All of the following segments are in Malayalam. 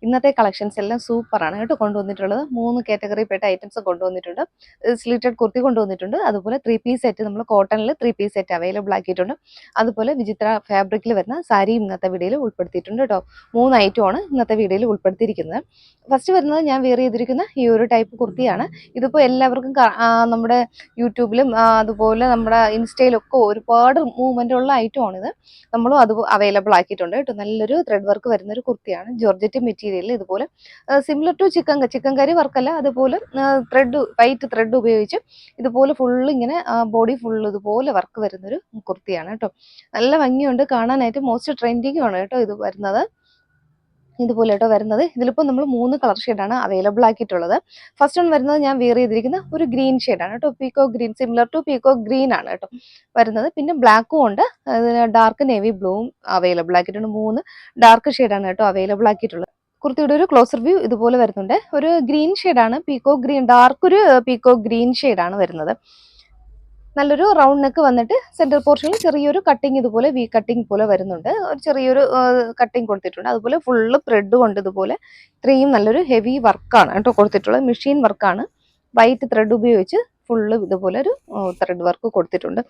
ഇന്നത്തെ കളക്ഷൻസ് എല്ലാം സൂപ്പറാണ് കേട്ടോ കൊണ്ടുവന്നിട്ടുള്ളത്. 3 കാറ്റഗറി പെട്ട ഐറ്റംസ് കൊണ്ടുവന്നിട്ടുണ്ട്. സ്ലിറ്റഡ് കുർത്തി കൊണ്ടുവന്നിട്ടുണ്ട്. അതുപോലെ 3 പീസ് സെറ്റ് നമ്മൾ കോട്ടണിൽ 3 പീസ് സെറ്റ് അവൈലബിൾ ആക്കിയിട്ടുണ്ട്. അതുപോലെ വിചിത്ര ഫാബ്രിക്കിൽ വരുന്ന സാരിയും ഇന്നത്തെ വീഡിയോയിൽ ഉൾപ്പെടുത്തിയിട്ടുണ്ട് കേട്ടോ. 3 ഐറ്റമാണ് ഇന്നത്തെ വീഡിയോയിൽ ഉൾപ്പെടുത്തിയിരിക്കുന്നത്. ഫസ്റ്റ് വരുന്നത് ഞാൻ വെയർ ചെയ്തിരിക്കുന്ന ഈ ഒരു ടൈപ്പ് കുർത്തിയാണ്. ഇതിപ്പോൾ എല്ലാവർക്കും നമ്മുടെ യൂട്യൂബിലും അതുപോലെ നമ്മുടെ ഇൻസ്റ്റയിലൊക്കെ ഒരുപാട് മൂവ്മെൻ്റ് ഉള്ള ഐറ്റമാണിത്. നമ്മളും അത് അവൈലബിൾ ആക്കിയിട്ടുണ്ട് കേട്ടോ. നല്ലൊരു ത്രെഡ് വർക്ക് വരുന്നൊരു കുർത്തിയാണ്. ജോർജറ്റ് മെറ്റീരിയലിൽ ഇതുപോലെ സിമിലർ ടു ചിക്കൻ കറി വർക്കല്ല, അതുപോലെ വൈറ്റ് ത്രെഡ് ഉപയോഗിച്ച് ഇതുപോലെ ഫുള്ള് ഇങ്ങനെ ബോഡി ഫുള്ള് ഇതുപോലെ വർക്ക് വരുന്നൊരു കുർത്തിയാണ് കേട്ടോ. നല്ല ഭംഗിയുണ്ട് കാണാനായിട്ട്. മോസ്റ്റ് ട്രെൻഡിങ് ആണ് കേട്ടോ ഇത് വരുന്നത്. ഇതുപോലെ കേട്ടോ വരുന്നത്. ഇതിലിപ്പോൾ നമ്മൾ 3 കളർ ഷെയ്ഡാണ് അവൈലബിൾ ആക്കിയിട്ടുള്ളത്. ഫസ്റ്റ് വൺ വരുന്നത് ഞാൻ വെയർ ചെയ്തിരിക്കുന്ന ഒരു ഗ്രീൻ ഷെയ്ഡാണ് കേട്ടോ. Peacock green, similar to peacock green ആണ് കേട്ടോ വരുന്നത്. പിന്നെ ബ്ലാക്കും ഉണ്ട്, ഡാർക്ക് നേവി ബ്ലൂവും അവൈലബിൾ ആക്കിയിട്ടുണ്ട്. 3 ഡാർക്ക് ഷെയ്ഡാണ് കേട്ടോ അവൈലബിൾ ആക്കിയിട്ടുള്ളത്. കുർത്തിയുടെ ഒരു ക്ലോസർ വ്യൂ ഇതുപോലെ വരുന്നുണ്ട്. ഒരു ഗ്രീൻ ഷെയ്ഡാണ്, പീക്കോ ഗ്രീൻ, ഡാർക്ക് ഒരു പീക്കോ ഗ്രീൻ ഷെയ്ഡാണ് വരുന്നത്. നല്ലൊരു റൗണ്ട് നെക്ക് വന്നിട്ട് സെന്റർ പോർഷനിൽ ചെറിയൊരു കട്ടിങ് ഇതുപോലെ വി കട്ടിങ് പോലെ വരുന്നുണ്ട്. ഒരു ചെറിയൊരു കട്ടിങ് കൊടുത്തിട്ടുണ്ട്. അതുപോലെ ഫുള്ള് ത്രെഡ് കൊണ്ട് ഇതുപോലെ ഇത്രയും നല്ലൊരു ഹെവി വർക്കാണ് കേട്ടോ കൊടുത്തിട്ടുള്ളത്. മെഷീൻ വർക്കാണ്. വൈറ്റ് ത്രെഡ് ഉപയോഗിച്ച് ഫുള്ള് ഇതുപോലെ ഒരു ത്രെഡ് വർക്ക് കൊടുത്തിട്ടുണ്ട്.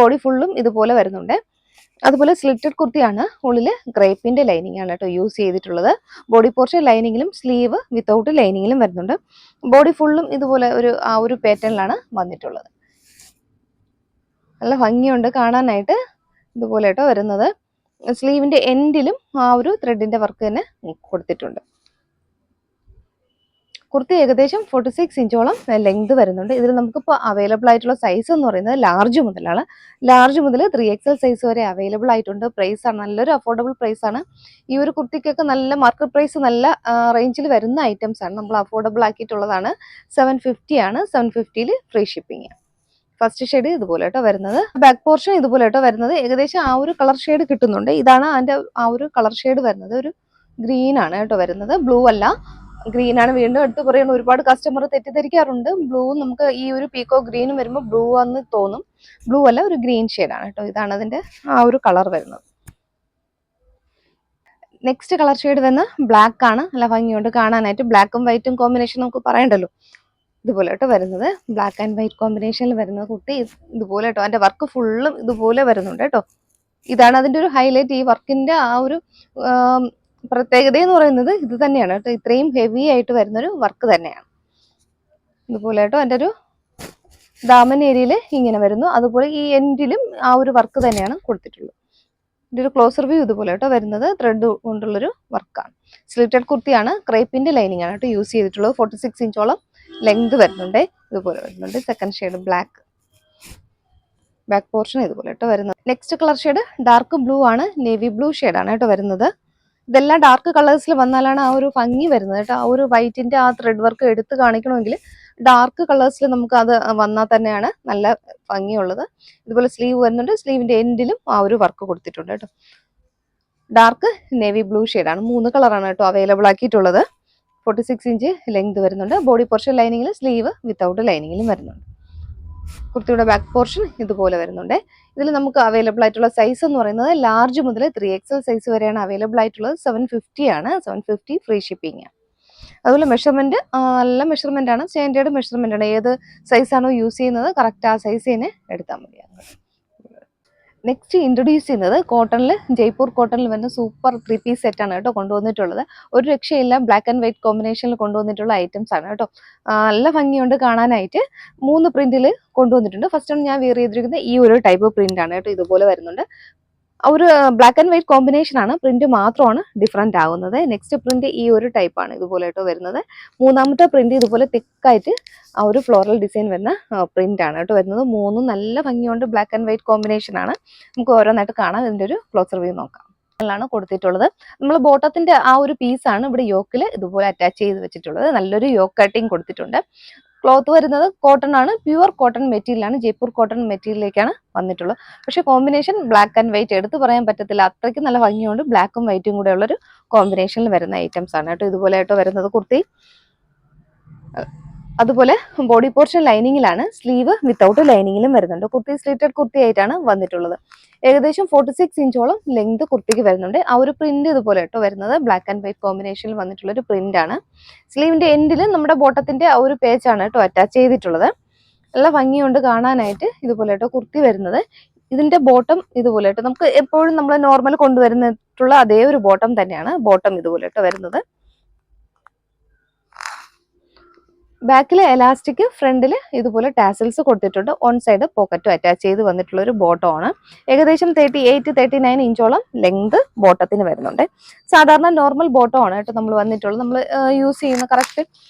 ബോഡി ഫുള്ളും ഇതുപോലെ വരുന്നുണ്ട്. അതുപോലെ സ്ലിറ്റഡ് കുർത്തിയാണ്. ഉള്ളിൽ ഗ്രേപ്പിന്റെ ലൈനിങ് ആണ് കേട്ടോ യൂസ് ചെയ്തിട്ടുള്ളത്. ബോഡി പോർഷൻ ലൈനിങ്ങിലും സ്ലീവ് വിത്തൗട്ട് ലൈനിങ്ങിലും വരുന്നുണ്ട്. ബോഡി ഫുള്ളും ഇതുപോലെ ഒരു പാറ്റേണിലാണ് വന്നിട്ടുള്ളത്. നല്ല ഭംഗിയുണ്ട് കാണാനായിട്ട്. ഇതുപോലെ കേട്ടോ വരുന്നത്. സ്ലീവിന്റെ എൻഡിലും ഒരു ത്രെഡിന്റെ വർക്ക് തന്നെ കൊടുത്തിട്ടുണ്ട്. കുർത്തി ഏകദേശം 46 ഇഞ്ചോളം ലെങ്ത് വരുന്നുണ്ട്. ഇതിൽ നമുക്കിപ്പോൾ അവൈലബിൾ ആയിട്ടുള്ള സൈസ് എന്ന് പറയുന്നത് ലാർജ് മുതലാണ്. ലാർജ് മുതൽ 3XL സൈസ് വരെ അവൈലബിൾ ആയിട്ടുണ്ട്. പ്രൈസ് ആണ് നല്ലൊരു അഫോർഡബിൾ പ്രൈസ് ആണ്. ഈ ഒരു കുർത്തിക്കൊക്കെ നല്ല മാർക്കറ്റ് പ്രൈസ് നല്ല റേഞ്ചിൽ വരുന്ന ഐറ്റംസ് ആണ്. നമ്മൾ അഫോർഡബിൾ ആക്കിയിട്ടുള്ളതാണ്. 750 ആണ്. 750ൽ ഫ്രീ ഷിപ്പിംഗ്. ഫസ്റ്റ് ഷെയ്ഡ് ഇതുപോലെ കേട്ടോ വരുന്നത്. ബാക്ക് പോർഷൻ ഇതുപോലെ കേട്ടോ വരുന്നത്. ഏകദേശം ആ ഒരു കളർ ഷെയ്ഡ് കിട്ടുന്നുണ്ട്. ഇതാണ് അതിന്റെ ആ ഒരു കളർ ഷെയ്ഡ് വരുന്നത്. ഒരു ഗ്രീൻ ആണ് കേട്ടോ വരുന്നത്. ബ്ലൂ അല്ല, ഗ്രീൻ ആണ്. വീണ്ടും എടുത്ത് പറയുന്ന ഒരുപാട് കസ്റ്റമർ തെറ്റിദ്ധരിക്കാറുണ്ട്. ബ്ലൂ നമുക്ക് ഈ ഒരു പീക്കോ ഗ്രീനും വരുമ്പോൾ ബ്ലൂ ആണെന്ന് തോന്നും. ബ്ലൂ അല്ല, ഒരു ഗ്രീൻ ഷെയ്ഡാണ് കേട്ടോ. ഇതാണ് അതിന്റെ ആ ഒരു കളർ വരുന്നത്. നെക്സ്റ്റ് കളർ ഷെയ്ഡ് വരുന്നത് ബ്ലാക്ക് ആണ്. നല്ല ഭംഗിയുണ്ട് കാണാനായിട്ട്. ബ്ലാക്കും വൈറ്റും കോമ്പിനേഷൻ നമുക്ക് പറയണ്ടല്ലോ. ഇതുപോലെ കേട്ടോ വരുന്നത്. ബ്ലാക്ക് ആൻഡ് വൈറ്റ് കോമ്പിനേഷനിൽ വരുന്ന കുർത്തി ഇതുപോലെ കേട്ടോ. അതിന്റെ വർക്ക് ഫുള്ളും ഇതുപോലെ വരുന്നുണ്ട് കേട്ടോ. ഇതാണ് അതിന്റെ ഒരു ഹൈലൈറ്റ്. ഈ വർക്കിന്റെ ആ ഒരു പ്രത്യേകത എന്ന് പറയുന്നത് ഇത് തന്നെയാണ് കേട്ടോ. ഇത്രയും ഹെവി ആയിട്ട് വരുന്നൊരു വർക്ക് തന്നെയാണ്. ഇതുപോലെ കേട്ടോ അതിന്റെ ഒരു ദാമൻ ഏരിയയിൽ ഇങ്ങനെ വരുന്നു. അതുപോലെ ഈ എൻഡിലും ആ ഒരു വർക്ക് തന്നെയാണ് കൊടുത്തിട്ടുള്ളത്. ഇതിന്റെ ഒരു ക്ലോസർ വ്യൂ ഇതുപോലെ കേട്ടോ വരുന്നത്. ത്രെഡ് കൊണ്ടുള്ളൊരു വർക്കാണ്. സ്ലിറ്റഡ് കുർത്തിയാണ്. ക്രേപ്പിന്റെ ലൈനിങ് ആണ് കേട്ടോ യൂസ് ചെയ്തിട്ടുള്ളത്. 46 ഇഞ്ചോളം ലെങ്ത് വരുന്നുണ്ട്. ഇതുപോലെ വരുന്നുണ്ട്. Second shade black. Back portion ഇതുപോലെ കേട്ടോ വരുന്നത്. Next colour shade dark blue ആണ്. നേവി ബ്ലൂ ഷെയ്ഡാണ് കേട്ടോ വരുന്നത്. ഇതെല്ലാം ഡാർക്ക് കളേഴ്സിൽ വന്നാലാണ് ആ ഒരു ഭംഗി വരുന്നത് കേട്ടോ. ആ ഒരു വൈറ്റിന്റെ ആ ത്രെഡ് വർക്ക് എടുത്ത് കാണിക്കണമെങ്കിൽ ഡാർക്ക് കളേഴ്സിൽ നമുക്ക് അത് വന്നാൽ തന്നെയാണ് നല്ല ഭംഗിയുള്ളത്. ഇതുപോലെ സ്ലീവ് വരുന്നുണ്ട്. സ്ലീവിന്റെ എൻഡിലും ആ ഒരു വർക്ക് കൊടുത്തിട്ടുണ്ട് കേട്ടോ. ഡാർക്ക് നേവി ബ്ലൂ ഷെയ്ഡാണ്. 3 കളറാണ് കേട്ടോ അവൈലബിൾ ആക്കിയിട്ടുള്ളത്. 46 ഇഞ്ച് ലെങ്ത് വരുന്നുണ്ട്. ബോഡി പോർഷൻ ലൈനിങ്ങിൽ, സ്ലീവ് വിത്തൗട്ട് ലൈനിങ്ങിലും വരുന്നുണ്ട്. കുർത്തിയുടെ ബാക്ക് പോർഷൻ ഇതുപോലെ വരുന്നുണ്ട്. ഇതിൽ നമുക്ക് അവൈലബിൾ ആയിട്ടുള്ള സൈസ് എന്ന് പറയുന്നത് ലാർജ് മുതൽ 3XL സൈസ് വരെയാണ് അവൈലബിൾ ആയിട്ടുള്ളത്. 750 ആണ്. 750 ഫ്രീ ഷിപ്പിംഗ് ആണ്. അതുപോലെ മെഷർമെന്റ് നല്ല മെഷർമെന്റ് ആണ്. സ്റ്റാൻഡേർഡ് മെഷർമെന്റ് ആണ്. ഏത് സൈസാണോ യൂസ് ചെയ്യുന്നത് കറക്റ്റ് ആ സൈസ് തന്നെ എടുത്താൽ മതിയാണ്. നെക്സ്റ്റ് ഇൻട്രൊഡ്യൂസ് ചെയ്യുന്നത് കോട്ടണിൽ, ജയ്പൂർ കോട്ടണിൽ വരുന്ന സൂപ്പർ 3 പീസ് സെറ്റ് ആണ് കേട്ടോ കൊണ്ടുവന്നിട്ടുള്ളത്. ഒരു രക്ഷയില്ല. ബ്ലാക്ക് ആൻഡ് വൈറ്റ് കോമ്പിനേഷനിൽ കൊണ്ടുവന്നിട്ടുള്ള ഐറ്റംസ് ആണ് കേട്ടോ. നല്ല ഭംഗിയുണ്ട് കാണാനായിട്ട്. 3 പ്രിന്റിൽ കൊണ്ടുവന്നിട്ടുണ്ട്. ഫസ്റ്റ് ഞാൻ വെയർ ചെയ്തിരിക്കുന്നത് ഈ ഒരു ടൈപ്പ് പ്രിന്റ് ആണ് കേട്ടോ. ഇതുപോലെ വരുന്നുണ്ട്. ഒരു ബ്ലാക്ക് ആൻഡ് വൈറ്റ് കോമ്പിനേഷൻ ആണ്. പ്രിന്റ് മാത്രമാണ് ഡിഫറെന്റ് ആകുന്നത്. നെക്സ്റ്റ് പ്രിന്റ് ഈ ഒരു ടൈപ്പ് ആണ് ഇതുപോലെ കേട്ടോ വരുന്നത്. മൂന്നാമത്തെ പ്രിന്റ് ഇതുപോലെ തിക്കായിട്ട് ആ ഒരു ഫ്ലോറൽ ഡിസൈൻ വരുന്ന പ്രിന്റ് ആണ് കേട്ടോ വരുന്നത്. 3 നല്ല ഭംഗിയുണ്ട്. ബ്ലാക്ക് ആൻഡ് വൈറ്റ് കോമ്പിനേഷൻ ആണ്. നമുക്ക് ഓരോന്നായിട്ട് കാണാം. ഇതിന്റെ ഒരു ക്ലോസർ വ്യൂ നോക്കാം. ാണ് കൊടുത്തിട്ടുള്ളത്. നമ്മൾ ബോട്ടത്തിന്റെ ആ ഒരു പീസാണ് ഇവിടെ യോക്കിൽ ഇതുപോലെ അറ്റാച്ച് ചെയ്ത് വെച്ചിട്ടുള്ളത്. നല്ലൊരു യോക്ക് കട്ടിങ് കൊടുത്തിട്ടുണ്ട്. ക്ലോത്ത് വരുന്നത് കോട്ടൺ ആണ്. പ്യുവർ കോട്ടൺ മെറ്റീരിയൽ ആണ്. ജയ്പൂർ കോട്ടൺ മെറ്റീരിയലിലേക്കാണ് വന്നിട്ടുള്ളത്. പക്ഷെ കോമ്പിനേഷൻ ബ്ലാക്ക് ആൻഡ് വൈറ്റ് എടുത്ത് പറയാൻ പറ്റത്തില്ല. അത്രയ്ക്ക് നല്ല ഭംഗിയുണ്ട്. ബ്ലാക്കും വൈറ്റും കൂടെ ഉള്ളൊരു കോമ്പിനേഷനിൽ വരുന്ന ഐറ്റംസ് ആണ് കേട്ടോ. ഇതുപോലെ ആയിട്ട് വരുന്നത് കുർത്തി. അതുപോലെ ബോഡി പോർഷൻ ലൈനിങ്ങിലാണ്, സ്ലീവ് വിത്തൗട്ട് ലൈനിങ്ങിലും വരുന്നുണ്ട്. കുർത്തി സ്ലിറ്റഡ് കുർത്തി ആയിട്ടാണ് വന്നിട്ടുള്ളത്. ഏകദേശം 46 ഇഞ്ചോളം ലെങ്ത് കുർത്തിക്ക് വരുന്നുണ്ട്. ആ ഒരു പ്രിന്റ് ഇതുപോലെ കേട്ടോ വരുന്നത്, ബ്ലാക്ക് ആൻഡ് വൈറ്റ് കോമ്പിനേഷനിൽ വന്നിട്ടുള്ള ഒരു പ്രിന്റ് ആണ്. സ്ലീവിന്റെ എൻഡിൽ നമ്മുടെ ബോട്ടത്തിന്റെ ആ ഒരു പേച്ചാണ് കേട്ടോ അറ്റാച്ച് ചെയ്തിട്ടുള്ളത്. നല്ല ഭംഗിയുണ്ട് കാണാനായിട്ട്. ഇതുപോലെ കേട്ടോ കുർത്തി വരുന്നത്. ഇതിന്റെ ബോട്ടം ഇതുപോലെ കേട്ടോ, നമുക്ക് എപ്പോഴും നമ്മൾ നോർമൽ കൊണ്ടുവരുന്നിട്ടുള്ള അതേ ഒരു ബോട്ടം തന്നെയാണ്. ബോട്ടം ഇതുപോലെ കേട്ടോ വരുന്നത്. ബാക്കിലെ എലാസ്റ്റിക്, ഫ്രണ്ടിൽ ഇതുപോലെ ടാസൽസ് കൊടുത്തിട്ടുണ്ട്. ഓൺ സൈഡ് പോക്കറ്റും അറ്റാച്ച് ചെയ്ത് വന്നിട്ടുള്ള ഒരു ബോട്ടം ആണ്. ഏകദേശം 38-39 ഇഞ്ചോളം ലെങ്ത് ബോട്ടത്തിന് വരുന്നുണ്ട്. സാധാരണ നോർമൽ ബോട്ടം ആണ് കേട്ടോ നമ്മൾ വന്നിട്ടുള്ളത്. നമ്മൾ യൂസ് ചെയ്യുന്ന കറക്റ്റ്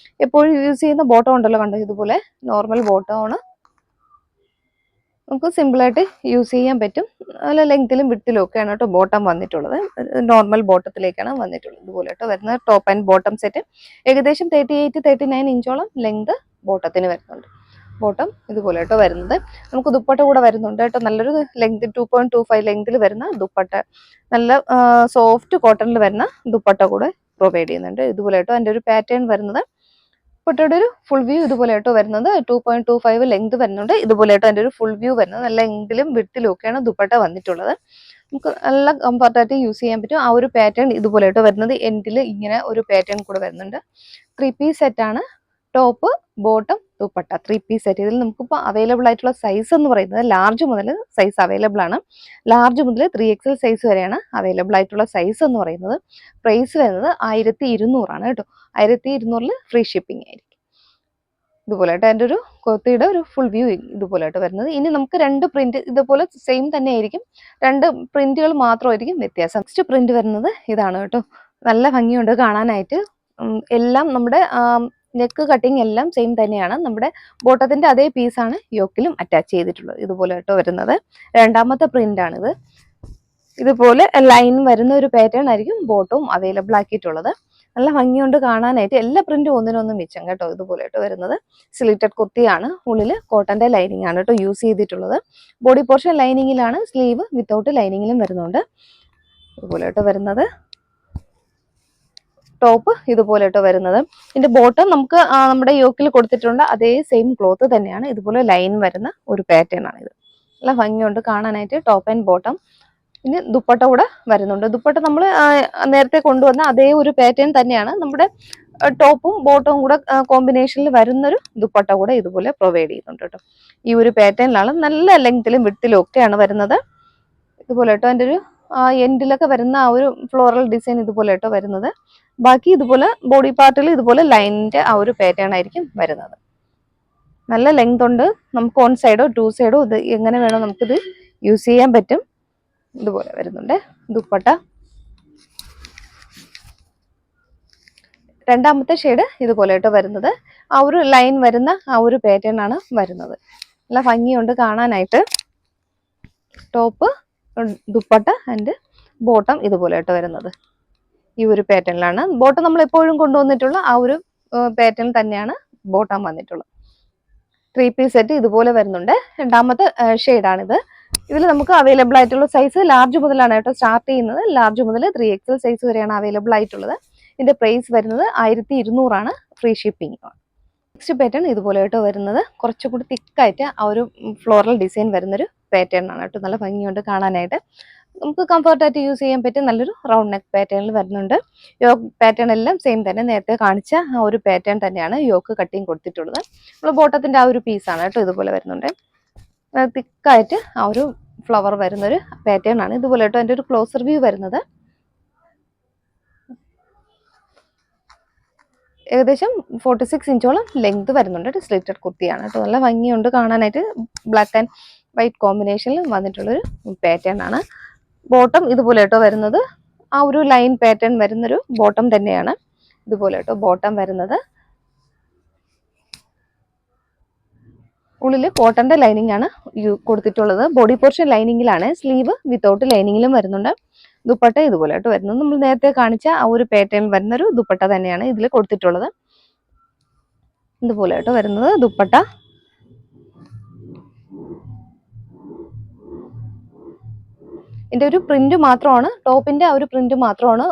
എപ്പോഴും യൂസ് ചെയ്യുന്ന ബോട്ടം ഉണ്ടല്ലോ, കണ്ടോ ഇതുപോലെ നോർമൽ ബോട്ടം ആണ്. നമുക്ക് സിമ്പിളായിട്ട് യൂസ് ചെയ്യാൻ പറ്റും. നല്ല ലെങ്ത്തിലും വിട്ടിലും ഒക്കെയാണ് കേട്ടോ ബോട്ടം വന്നിട്ടുള്ളത്. നോർമൽ ബോട്ടത്തിലേക്കാണ് വന്നിട്ടുള്ളത്. ഇതുപോലെ കേട്ടോ വരുന്ന ടോപ്പ് ആൻഡ് ബോട്ടം സെറ്റ്. ഏകദേശം 38-39 ഇഞ്ചോളം ലെങ്ത് ബോട്ടത്തിന് വരുന്നുണ്ട്. ബോട്ടം ഇതുപോലെ കേട്ടോ വരുന്നത്. നമുക്ക് ദുപ്പട്ട കൂടെ വരുന്നുണ്ട് കേട്ടോ. നല്ലൊരു ലെങ്ത് 2.25 ലെങ്തിൽ വരുന്ന ദുപ്പട്ട, നല്ല സോഫ്റ്റ് കോട്ടണിൽ വരുന്ന ദുപ്പട്ട കൂടെ പ്രൊവൈഡ് ചെയ്യുന്നുണ്ട്. ഇതുപോലെ കേട്ടോ അതിൻ്റെ ഒരു പാറ്റേൺ വരുന്നത്. ദുപ്പട്ടയുടെ ഒരു ഫുൾ വ്യൂ ഇതുപോലെ കേട്ടോ വരുന്നത്. 2.25 ലെങ്ത് വരുന്നുണ്ട്. ഇതുപോലെ കേട്ടോ അതിൻ്റെ ഒരു ഫുൾ വ്യൂ വരുന്നത്. നല്ല ലെങ്തിലും വിട്ടിലും ഒക്കെയാണ് ദുപ്പട്ട വന്നിട്ടുള്ളത്. നമുക്ക് നല്ല കംഫർട്ടായിട്ട് യൂസ് ചെയ്യാൻ പറ്റും. ആ ഒരു പാറ്റേൺ ഇതുപോലെ കേട്ടോ വരുന്നത്. എൻഡിൽ ഇങ്ങനെ ഒരു പാറ്റേൺ കൂടെ വരുന്നുണ്ട്. 3 പീസ് സെറ്റ് ആണ്. Top, bottom, dupatta 3 piece set. ഇതിൽ നമുക്കിപ്പോൾ അവൈലബിൾ ആയിട്ടുള്ള സൈസ് എന്ന് പറയുന്നത് ലാർജ് മുതൽ സൈസ് അവൈലബിൾ ആണ്. ലാർജ് മുതൽ 3XL സൈസ് വരെയാണ് അവൈലബിൾ ആയിട്ടുള്ള സൈസ് എന്ന് പറയുന്നത്. പ്രൈസ് വരുന്നത് 1200 ആണ് കേട്ടോ. 1200 ഫ്രീ ഷിപ്പിംഗ് ആയിരിക്കും. ഇതുപോലെ ആയിട്ട് അതിൻ്റെ ഒരു കുർത്തിയുടെ ഒരു ഫുൾ വ്യൂ ഇതുപോലെ ആയിട്ട് വരുന്നത്. ഇനി നമുക്ക് 2 പ്രിന്റ് ഇതുപോലെ സെയിം തന്നെ ആയിരിക്കും. 2 പ്രിന്റുകൾ മാത്രമായിരിക്കും വ്യത്യാസം. നെക്സ്റ്റ് പ്രിന്റ് വരുന്നത് ഇതാണ് കേട്ടോ. നല്ല ഭംഗിയുണ്ട് കാണാനായിട്ട്. എല്ലാം നമ്മുടെ നെക്ക് കട്ടിങ് എല്ലാം സെയിം തന്നെയാണ്. നമ്മുടെ ബോട്ടത്തിന്റെ അതേ പീസാണ് യോക്കിലും അറ്റാച്ച് ചെയ്തിട്ടുള്ളത്. ഇതുപോലെ കേട്ടോ വരുന്നത്. രണ്ടാമത്തെ പ്രിന്റ് ആണിത്. ഇതുപോലെ ലൈൻ വരുന്ന ഒരു പാറ്റേൺ ആയിരിക്കും ബോട്ടവും അവൈലബിൾ ആക്കിയിട്ടുള്ളത്. നല്ല ഭംഗിയുണ്ട് കാണാനായിട്ട്. എല്ലാ പ്രിന്റും ഒന്നിനൊന്ന് മിച്ചം കേട്ടോ. ഇതുപോലെ കേട്ടോ വരുന്നത്. സ്ലിറ്റഡ് കുർത്തിയാണ്. ഉള്ളിൽ കോട്ടന്റെ ലൈനിങ് ആണ് കേട്ടോ യൂസ് ചെയ്തിട്ടുള്ളത്. ബോഡി പോർഷൻ ലൈനിങ്ങിലാണ്, സ്ലീവ് വിത്തൗട്ട് ലൈനിങ്ങിലും വരുന്നുണ്ട്. ഇതുപോലെ കേട്ടോ വരുന്നത്. ടോപ്പ് ഇതുപോലെ കേട്ടോ വരുന്നത്. ഇതിന്റെ ബോട്ടം നമുക്ക് നമ്മുടെ യോക്കിൽ കൊടുത്തിട്ടുണ്ട് അതേ സെയിം ക്ലോത്ത് തന്നെയാണ്. ഇതുപോലെ ലൈൻ വരുന്ന ഒരു പാറ്റേൺ ആണ് ഇത്. നല്ല ഭംഗിയുണ്ട് കാണാനായിട്ട്. Top and bottom. ഇനി ദുപ്പട്ട കൂടെ വരുന്നുണ്ട്. ദുപ്പട്ട നമ്മൾ നേരത്തെ കൊണ്ടുവന്ന അതേ ഒരു പാറ്റേൺ തന്നെയാണ്. നമ്മുടെ ടോപ്പും ബോട്ടവും കൂടെ കോമ്പിനേഷനിൽ വരുന്നൊരു ദുപ്പട്ട കൂടെ ഇതുപോലെ പ്രൊവൈഡ് ചെയ്യുന്നുണ്ട് കേട്ടോ. ഈ ഒരു പാറ്റേണിലാണ്. നല്ല ലെങ്തിലും വിട്ടിലും ഒക്കെയാണ് വരുന്നത്. ഇതുപോലെ കേട്ടോ അതിൻ്റെ ഒരു എൻഡിലൊക്കെ വരുന്ന ആ ഒരു ഫ്ലോറൽ ഡിസൈൻ ഇതുപോലെ കേട്ടോ വരുന്നത്. ബാക്കി ഇതുപോലെ ബോഡി പാർട്ടിൽ ഇതുപോലെ ലൈനിന്റെ ആ ഒരു പാറ്റേൺ ആയിരിക്കും വരുന്നത്. നല്ല ലെങ്ത് ഉണ്ട്. നമുക്ക് 1 സൈഡോ 2 സൈഡോ ഇത് എങ്ങനെ വേണോ നമുക്കിത് യൂസ് ചെയ്യാൻ പറ്റും. ഇതുപോലെ വരുന്നുണ്ട് ദുപ്പട്ട. രണ്ടാമത്തെ ഷെയ്ഡ് ഇതുപോലെ കേട്ടോ വരുന്നത്. ആ ഒരു ലൈൻ വരുന്ന ആ ഒരു പാറ്റേൺ ആണ് വരുന്നത്. നല്ല ഭംഗിയുണ്ട് കാണാനായിട്ട്. ടോപ്പ്, ദുപ്പട്ട ആൻഡ് ബോട്ടം ഇതുപോലെ കേട്ടോ വരുന്നത്. ഈ ഒരു പാറ്റേണിലാണ്. ബോട്ടം നമ്മൾ എപ്പോഴും കൊണ്ടുവന്നിട്ടുള്ള ആ ഒരു പാറ്റേൺ തന്നെയാണ് ബോട്ടം വന്നിട്ടുള്ളത്. 3 പീസ് സെറ്റ് ഇതുപോലെ വരുന്നുണ്ട്. രണ്ടാമത്തെ ഷെയ്ഡാണിത്. ഇതിൽ നമുക്ക് അവൈലബിൾ ആയിട്ടുള്ള സൈസ് ലാർജ് മുതലാണ് കേട്ടോ സ്റ്റാർട്ട് ചെയ്യുന്നത്. ലാർജ് മുതൽ 3XL സൈസ് വരെയാണ് അവൈലബിൾ ആയിട്ടുള്ളത്. ഇതിന്റെ പ്രൈസ് വരുന്നത് 1200 ആണ്. Free shipping. നെക്സ്റ്റ് പാറ്റേൺ ഇതുപോലെ കേട്ടോ വരുന്നത്. കുറച്ചുകൂടി തിക്കായിട്ട് ആ ഒരു ഫ്ലോറൽ ഡിസൈൻ വരുന്നൊരു പാറ്റേൺ ആണ് കേട്ടോ. നല്ല ഭംഗിയുണ്ട് കാണാനായിട്ട്. നമുക്ക് കംഫർട്ടായിട്ട് യൂസ് ചെയ്യാൻ പറ്റിയ നല്ലൊരു റൗണ്ട് നെക്ക് പാറ്റേണിൽ വരുന്നുണ്ട്. യോക്ക് പാറ്റേൺ എല്ലാം സെയിം തന്നെ. നേരത്തെ കാണിച്ച ആ ഒരു പാറ്റേൺ തന്നെയാണ് യോക്ക് കട്ടിങ് കൊടുത്തിട്ടുള്ളത്. നമ്മൾ ബോട്ടത്തിന്റെ ആ ഒരു പീസാണ് കേട്ടോ ഇതുപോലെ വരുന്നുണ്ട്. തിക്കായിട്ട് ആ ഒരു ഫ്ലവർ വരുന്നൊരു പാറ്റേൺ ആണ്. ഇതുപോലെ കേട്ടോ അതിൻ്റെ ഒരു ക്ലോസർ വ്യൂ വരുന്നത്. ഏകദേശം 46 ഇഞ്ചോളം ലെങ്ത് വരുന്നുണ്ട്. സ്ലിറ്റഡ് കുർത്തിയാണ് കേട്ടോ. നല്ല ഭംഗിയുണ്ട് കാണാനായിട്ട്. ബ്ലാക്ക് ആൻഡ് വൈറ്റ് കോമ്പിനേഷനിൽ വന്നിട്ടുള്ളൊരു പാറ്റേൺ ആണ്. ബോട്ടം ഇതുപോലെ കേട്ടോ വരുന്നത്. ആ ഒരു ലൈൻ പാറ്റേൺ വരുന്നൊരു ബോട്ടം തന്നെയാണ്. ഇതുപോലെ കേട്ടോ ബോട്ടം വരുന്നത്. ഉള്ളിൽ കോട്ടന്റെ ലൈനിങ് ആണ് കൊടുത്തിട്ടുള്ളത്. ബോഡി പോർഷൻ ലൈനിങ്ങിലാണ്, സ്ലീവ് വിത്തൗട്ട് ലൈനിങ്ങിലും വരുന്നുണ്ട്. ദുപ്പട്ട ഇതുപോലെ ആയിട്ട് വരുന്നത്. നമ്മൾ നേരത്തെ കാണിച്ച ആ ഒരു പാറ്റേൺ വരുന്നൊരു ദുപ്പട്ട തന്നെയാണ് ഇതിൽ കൊടുത്തിട്ടുള്ളത്. ഇതുപോലെ ആയിട്ട് വരുന്നത് ദുപ്പട്ട. ഇതിന്റെ ഒരു പ്രിന്റ് മാത്രമാണ്, ടോപ്പിന്റെ ആ ഒരു പ്രിന്റ് മാത്രമാണ്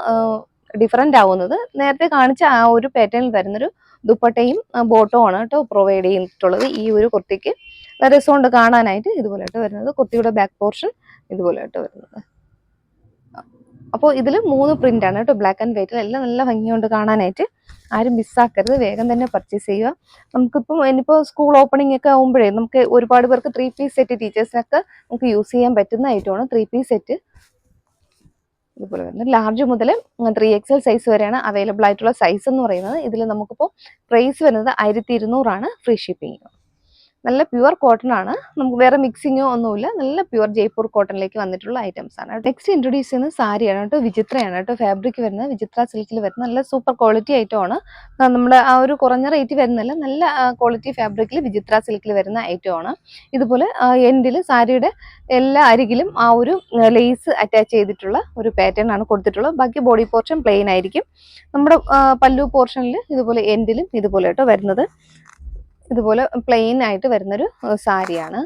ഡിഫറെൻ്റ് ആവുന്നത് നേരത്തെ കാണിച്ച ആ ഒരു പാറ്റേണിൽ വരുന്നൊരു ദുപ്പട്ടയും ബോട്ടവും ആണ് കേട്ടോ പ്രൊവൈഡ് ചെയ്തിട്ടുള്ളത് ഈ ഒരു കുർത്തിക്ക്. രസമുണ്ട് കാണാനായിട്ട്. ഇതുപോലെയായിട്ട് വരുന്നത്. കുർത്തിയുടെ ബാക്ക് പോർഷൻ ഇതുപോലെയായിട്ട് വരുന്നത്. അപ്പോൾ ഇതിൽ 3 പ്രിന്റ് ആണ് കേട്ടോ, ബ്ലാക്ക് ആൻഡ് വൈറ്റിൽ. എല്ലാം നല്ല ഭംഗിയുണ്ട് കാണാനായിട്ട്. ആരും മിസ്സാക്കരുത്, വേഗം തന്നെ പർച്ചേസ് ചെയ്യുക. നമുക്കിപ്പോൾ ഇനിയിപ്പോൾ സ്കൂൾ ഓപ്പണിംഗ് ഒക്കെ ആകുമ്പോഴേ നമുക്ക് ഒരുപാട് പേർക്ക് 3 പീസ് സെറ്റ് ടീച്ചേഴ്സിനൊക്കെ നമുക്ക് യൂസ് ചെയ്യാൻ പറ്റുന്ന ഐറ്റമാണ് 3 പീസ് സെറ്റ്. ഇതുപോലെ വരുന്നത് ലാർജ് മുതൽ 3XL സൈസ് വരെയാണ് അവൈലബിൾ ആയിട്ടുള്ള സൈസ് എന്ന് പറയുന്നത്. ഇതിൽ നമുക്കിപ്പോൾ പ്രൈസ് വരുന്നത് 1200 ഫ്രീ ഷിപ്പിംഗ്. നല്ല പ്യുവർ കോട്ടൺ ആണ്, നമുക്ക് വേറെ മിക്സിങ്ങോ ഒന്നുമില്ല. നല്ല പ്യുവർ ജയ്പൂർ കോട്ടണിലേക്ക് വന്നിട്ടുള്ള ഐറ്റംസ് ആണ്. നെക്സ്റ്റ് ഇൻട്രൊഡ്യൂസ് ചെയ്യുന്നത് സാരിയാണ് കേട്ടോ, വിചിത്രയാണ് കേട്ടോ. ഫാബ്രിക് വരുന്നത് വിചിത്ര സിൽക്കിൽ വരുന്ന നല്ല സൂപ്പർ ക്വാളിറ്റി ഐറ്റം ആണ്. നമ്മുടെ ആ ഒരു കുറഞ്ഞ റേറ്റ് വരുന്നില്ല, നല്ല ക്വാളിറ്റി ഫാബ്രിക്കിൽ വിചിത്ര സിൽക്കിൽ വരുന്ന ഐറ്റം ആണ്. ഇതുപോലെ എൻഡിൽ സാരിയുടെ എല്ലാ അരികിലും ആ ഒരു ലേസ് അറ്റാച്ച് ചെയ്തിട്ടുള്ള ഒരു പാറ്റേൺ ആണ് കൊടുത്തിട്ടുള്ളത്. ബാക്കി ബോഡി പോർഷൻ പ്ലെയിൻ ആയിരിക്കും. നമ്മുടെ പല്ലു പോർഷനിൽ ഇതുപോലെ എൻഡിലും ഇതുപോലെ കേട്ടോ വരുന്നത്. ഇതുപോലെ പ്ലെയിൻ ആയിട്ട് വരുന്നൊരു സാരിയാണ്.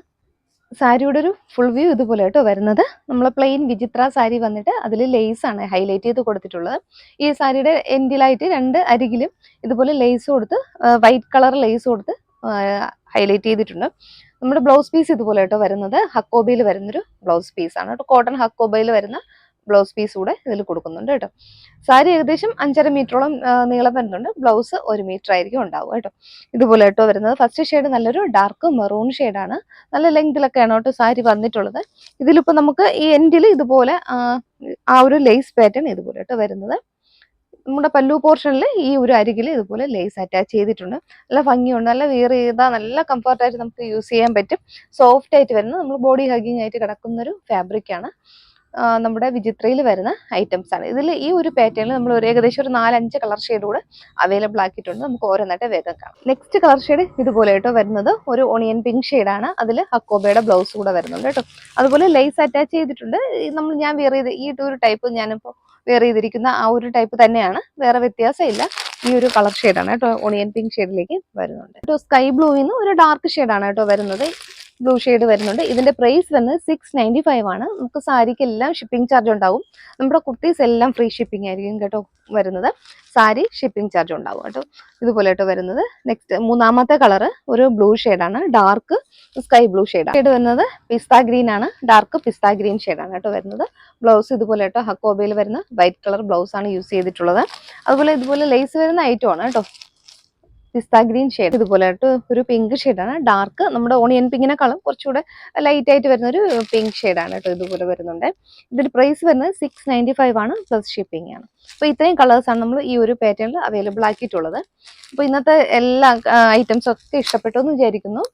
സാരിയുടെ ഒരു ഫുൾ വ്യൂ ഇതുപോലെ കേട്ടോ വരുന്നത്. നമ്മൾ പ്ലെയിൻ വിചിത്ര സാരി വന്നിട്ട് അതിൽ ലേസ് ആണ് ഹൈലൈറ്റ് ചെയ്ത് കൊടുത്തിട്ടുള്ളത്. ഈ സാരിയുടെ എൻഡിലായിട്ട് 2 അരികിലും ഇതുപോലെ ലേസ് കൊടുത്ത് വൈറ്റ് കളർ ലേസ് കൊടുത്ത് ഹൈലൈറ്റ് ചെയ്തിട്ടുണ്ട്. നമ്മുടെ ബ്ലൗസ് പീസ് ഇതുപോലെ കേട്ടോ വരുന്നത്. ഹക്കോബയിൽ വരുന്നൊരു ബ്ലൗസ് പീസാണ് കേട്ടോ. കോട്ടൺ ഹക്കോബയിൽ വരുന്ന ബ്ലൗസ് പീസ് കൂടെ ഇതിൽ കൊടുക്കുന്നുണ്ട് കേട്ടോ. സാരി ഏകദേശം 5.5 മീറ്ററോളം നീളം വരുന്നുണ്ട്. ബ്ലൗസ് 1 മീറ്റർ ആയിരിക്കും ഉണ്ടാവും കേട്ടോ. ഇതുപോലെ കേട്ടോ വരുന്നത്. ഫസ്റ്റ് ഷെയ്ഡ് നല്ലൊരു ഡാർക്ക് മെറൂൺ ഷെയ്ഡാണ്. നല്ല ലെങ്തിലൊക്കെയാണ് കേട്ടോ സാരി വന്നിട്ടുള്ളത്. ഇതിലിപ്പോൾ നമുക്ക് ഈ എൻഡിൽ ഇതുപോലെ ആ ഒരു ലേസ് പാറ്റേൺ ഇതുപോലെ കേട്ടോ വരുന്നത്. നമ്മുടെ പല്ലു പോർഷനിൽ ഈ ഒരു അരികിൽ ഇതുപോലെ ലേസ് അറ്റാച്ച് ചെയ്തിട്ടുണ്ട്. നല്ല ഭംഗിയുണ്ട്, നല്ല വിയർ ചെയ്താൽ നല്ല കംഫർട്ടായിട്ട് നമുക്ക് യൂസ് ചെയ്യാൻ പറ്റും. സോഫ്റ്റ് ആയിട്ട് വരുന്ന നമ്മൾ ബോഡി ഹഗിങ് ആയിട്ട് കിടക്കുന്നൊരു ഫാബ്രിക്കാണ്. നമ്മുടെ വിചിത്രയിൽ വരുന്ന ഐറ്റംസ് ആണ്. ഇതിൽ ഈ ഒരു പാറ്റേണിൽ നമ്മൾ ഏകദേശം ഒരു 4-5 കളർ ഷെയ്ഡ് കൂടെ അവൈലബിൾ ആക്കിയിട്ടുണ്ട്. നമുക്ക് ഓരോന്നായിട്ട് വേഗം കാണാം. നെക്സ്റ്റ് കളർ ഷെയ്ഡ് ഇതുപോലെ കേട്ടോ വരുന്നത്. ഒരു ഓണിയൻ പിങ്ക് ഷെയ്ഡാണ്. അതിൽ ഹക്കോബയുടെ ബ്ലൗസ് കൂടെ വരുന്നുണ്ട് കേട്ടോ. അതുപോലെ ലേസ് അറ്റാച്ച് ചെയ്തിട്ടുണ്ട്. ഞാൻ വെയർ ചെയ്ത് ഈ ഒരു ടൈപ്പ് ഞാനിപ്പോൾ വെയർ ചെയ്തിരിക്കുന്ന ആ ഒരു ടൈപ്പ് തന്നെയാണ്, വേറെ വ്യത്യാസമില്ല. ഈ ഒരു കളർ ഷെയ്ഡാണ് കേട്ടോ, ഓണിയൻ പിങ്ക് ഷെയ്ഡിലേക്ക് വരുന്നുണ്ട് കേട്ടോ. സ്കൈ ബ്ലൂവിൽ നിന്ന് ഒരു ഡാർക്ക് ഷെയ്ഡാണ് കേട്ടോ വരുന്നത്. ബ്ലൂ ഷെയ്ഡ് വരുന്നുണ്ട്. ഇതിന്റെ പ്രൈസ് വരുന്നത് 695 ആണ്. നമുക്ക് സാരിക്ക് എല്ലാം ഷിപ്പിംഗ് ചാർജ് ഉണ്ടാവും. നമ്മുടെ കുർത്തീസ് എല്ലാം ഫ്രീ ഷിപ്പിംഗ് ആയിരിക്കും കേട്ടോ വരുന്നത്. സാരി ഷിപ്പിംഗ് ചാർജ് ഉണ്ടാവും കേട്ടോ. ഇതുപോലെ കേട്ടോ വരുന്നത്. നെക്സ്റ്റ് മൂന്നാമത്തെ കളർ ഒരു ബ്ലൂ ഷെയ്ഡാണ്, ഡാർക്ക് സ്കൈ ബ്ലൂ ഷെയ്ഡ് വരുന്നത്. പിസ്ത ഗ്രീൻ ആണ്, ഡാർക്ക് പിസ്ത ഗ്രീൻ ഷെയ്ഡാണ് കേട്ടോ വരുന്നത്. ബ്ലൗസ് ഇതുപോലെ കേട്ടോ ഹക്കോബയിൽ വരുന്ന വൈറ്റ് കളർ ബ്ലൗസ് ആണ് യൂസ് ചെയ്തിട്ടുള്ളത്. അതുപോലെ ഇതുപോലെ ലേസ് വരുന്ന ഐറ്റം ആണ് കേട്ടോ. പിസ്ത ഗ്രീൻ ഷെയ്ഡ് ഇതുപോലെ ആയിട്ട് ഒരു പിങ്ക് ഷെയ്ഡാണ്. ഡാർക്ക് നമ്മുടെ ഓണിയൻ പിങ്കിനെക്കാളും കുറച്ചുകൂടെ ലൈറ്റ് ആയിട്ട് വരുന്ന ഒരു പിങ്ക് ഷെയ്ഡാണ് കേട്ടോ. ഇതുപോലെ വരുന്നുണ്ട്. ഇതിന്റെ പ്രൈസ് വരുന്നത് 695 ആണ്, പ്ലസ് ഷിപ്പിംഗ് ആണ്. അപ്പോൾ ഇത്രയും കളേഴ്സാണ് നമ്മൾ ഈ ഒരു പാറ്റേണിൽ അവൈലബിൾ ആക്കിയിട്ടുള്ളത്. അപ്പോൾ ഇന്നത്തെ എല്ലാ ഐറ്റംസും ഒക്കെ ഇഷ്ടപ്പെട്ടു എന്ന് വിചാരിക്കുന്നു.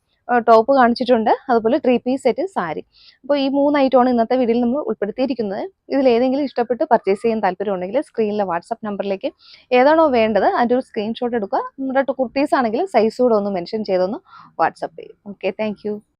ടോപ്പ് കാണിച്ചിട്ടുണ്ട്, അതുപോലെ 3 പീസ് സെറ്റ് സാരി. അപ്പോൾ ഈ 3 ഐറ്റമാണ് ഇന്നത്തെ വീഡിയോയിൽ നമ്മൾ ഉൾപ്പെടുത്തിയിരിക്കുന്നത്. ഇതിൽ ഏതെങ്കിലും ഇഷ്ടപ്പെട്ട് പർച്ചേസ് ചെയ്യാൻ താല്പര്യമുണ്ടെങ്കിൽ സ്ക്രീനിലെ വാട്സ്ആപ്പ് നമ്പറിലേക്ക് ഏതാണോ വേണ്ടത് അതിൻ്റെ ഒരു സ്ക്രീൻഷോട്ട് എടുക്കുക. നമ്മുടെ കുർത്തീസ് ആണെങ്കിൽ സൈസ് കൂടെ ഒന്ന് മെൻഷൻ ചെയ്തൊന്ന് വാട്സ്ആപ്പ് ചെയ്യും. Okay, thank